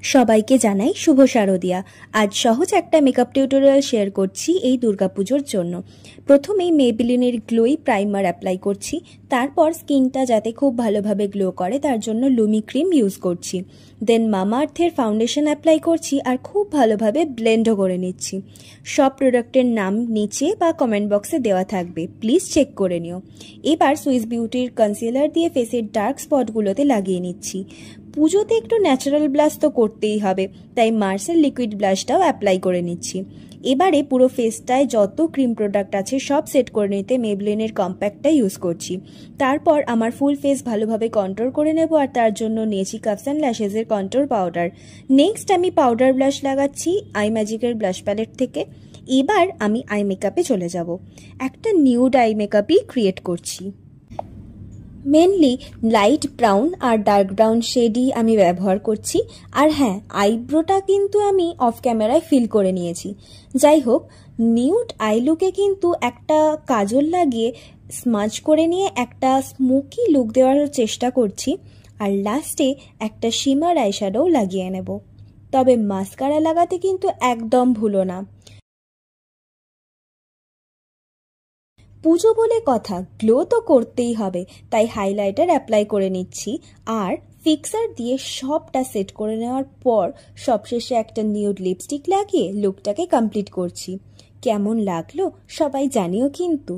সবাইকে জানাই শুভ শারদিয়া। আজ সহজ একটা মেকআপ টিউটোরিয়াল শেয়ার করছি এই দুর্গাপুজোর জন্য। প্রথমেই মেবিলিনের গ্লোই প্রাইমার অ্যাপ্লাই করছি, তারপর স্কিনটা যাতে খুব ভালোভাবে গ্লো করে তার জন্য লুমি ক্রিম ইউজ করছি। দেন মামা আর্থের ফাউন্ডেশন অ্যাপ্লাই করছি আর খুব ভালোভাবে ব্লেন্ডও করে নিচ্ছি। সব প্রোডাক্টের নাম নিচে বা কমেন্ট বক্সে দেওয়া থাকবে, প্লিজ চেক করে নিও। এবার সুইস বিউটির কনসিলার দিয়ে ফেসের ডার্ক স্পটগুলোতে লাগিয়ে নিচ্ছি। পুজোতে একটু ন্যাচারাল ব্লাশ তো করতেই হবে, তাই মার্সের লিকুইড ব্লাশটাও অ্যাপ্লাই করে নিচ্ছি। এবারে পুরো ফেসটায় যত ক্রিম প্রোডাক্ট আছে সব সেট করে নিতে মেবলিনের কম্প্যাক্টটা ইউজ করছি। তারপর আমার ফুল ফেস ভালোভাবে কন্ট্রোল করে নেব, আর তার জন্য নিয়েছি কাপস অ্যান্ড ল্যাশেসের কন্ট্রোল পাউডার। নেক্সট আমি পাউডার ব্লাশ লাগাচ্ছি আই ম্যাজিকের ব্লাশ প্যালেট থেকে। এবার আমি আই মেকআপে চলে যাব। একটা নিউড আই মেকআপই ক্রিয়েট করছি। মেনলি লাইট ব্রাউন আর ডার্ক ব্রাউন শেডই আমি ব্যবহার করছি। আর হ্যাঁ, আইব্রোটা কিন্তু আমি অফ ক্যামেরায় ফিল করে নিয়েছি। যাই হোক, নিউড আই লুকে কিন্তু একটা কাজল লাগিয়ে স্মাজ করে নিয়ে একটা স্মোকি লুক দেওয়ার চেষ্টা করছি, আর লাস্টে একটা শিমার আইশ্যাডো লাগিয়ে নেব। তবে মাস্কারা লাগাতে কিন্তু একদম ভুলো না। পুজো বলে কথা, গ্লো তো করতেই হবে, তাই হাইলাইটার অ্যাপ্লাই করে নিচ্ছি আর ফিক্সার দিয়ে সবটা সেট করে নেওয়ার পর সবশেষে একটা নিউড লিপস্টিক লাগিয়ে লুকটাকে কমপ্লিট করছি। কেমন লাগলো সবাই জানিও কিন্তু।